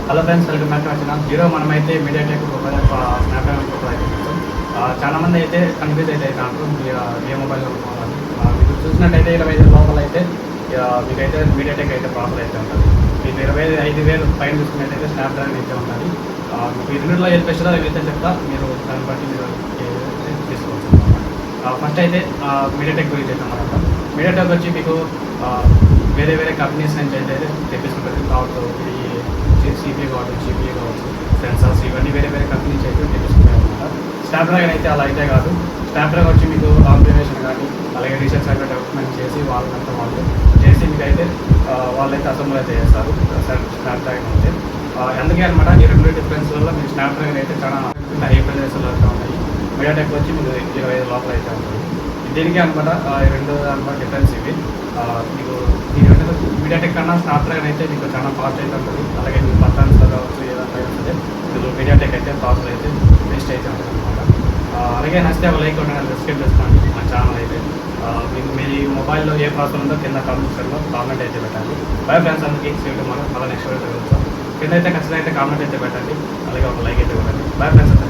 Hello friends, welcome back to our channel. Hero మనమైతే MediaTek Snapdragon profile అయితే చూస్తాం. చాలా మంది అయితే కన్ఫ్యూజ్ అయితే అంటారు ఏ మొబైల్ కొనుక్కోవాలి. మీకు చూసినట్టయితే 25,000 లోపల అయితే మీకైతే మీడియాటెక్ అయితే ప్రాసెస్ అయితే ఉంటుంది. మీకు 25,000 పైన చూసుకున్నట్టయితే స్నాప్డ్రాగన్ అయితే ఉంటుంది. మీకు ఈ రెండులో ఏది బెస్ట్గా ఏదైతే చెప్తా మీరు దాన్ని బట్టి మీరు తీసుకోవచ్చు. ఫస్ట్ అయితే మీడియాటెక్ గురించి అయితే మనం మీడియాటెక్ వచ్చి మీకు వేరే కంపెనీస్ నుంచి అయితే తెప్పించుకుంటుంది. కావచ్చు ఈ సిపిఐ కావచ్చు, జీపీఏ కావచ్చు, సెన్సార్స్ ఇవన్నీ వేరే కంపెనీ నుంచి అయితే తెప్పించుకుంటారు అనమాట. స్నాప్డ్రాగన్ అయితే అలా అయితే కాదు. స్నాప్డ్రాగన్ వచ్చి మీకు కాంబినేషన్ కానీ అలాగే రీసెర్చ్ అయితే డెవలప్మెంట్ చేసి వాళ్ళంతా వాళ్ళు చేసి మీకైతే వాళ్ళైతే అసెంబ్లీ అయితే చేస్తారు స్నాప్డ్రాగన్ అయితే. అందుకే అనమాట ఈ రెండు డిఫరెన్స్లలో మీకు స్నాప్డ్రాగన్ అయితే చాలా హై ప్రైజెస్లో అయితే ఉన్నాయి. మీడియాటెక్ వచ్చి మీకు 25 లోపల అయితే ఉంటుంది. దీనికి అనమాట ఈ రెండు అనమాట డిఫరెన్స్ ఇవి. మీకు ఈ రెండు మీడియాటెక్ కన్నా స్నాప్డ్రాగన్ అయితే మీకు చాలా ఫాస్ట్ అయితే ఉంటుంది. అలాగే మీకు పర్ఫార్మెన్స్ కావచ్చు ఏదైనా సరే మీకు మీడియాటెక్ అయితే ప్రాసెస్ అయితే బెస్ట్ అయితే ఉంటుంది అనమాట. అలాగే నచ్చితే ఒక లైక్ ఉంటే సబ్స్క్రైబ్ చేసుకోండి మా ఛానల్ అయితే. మీకు మీ మొబైల్లో ఏ ప్రాసెస్ ఉందో కింద కామెంట్ సెక్షన్లో కామెంట్ అయితే పెట్టండి. బై ఫ్రెండ్స్, అందరికీ సేమ్ మనం మళ్ళీ నెక్స్ట్ వీడియో కింద అయితే ఖచ్చితంగా అయితే కామెంట్ అయితే పెట్టండి. అలాగే ఒక లైక్ అయితే పెట్టండి. Bye friends.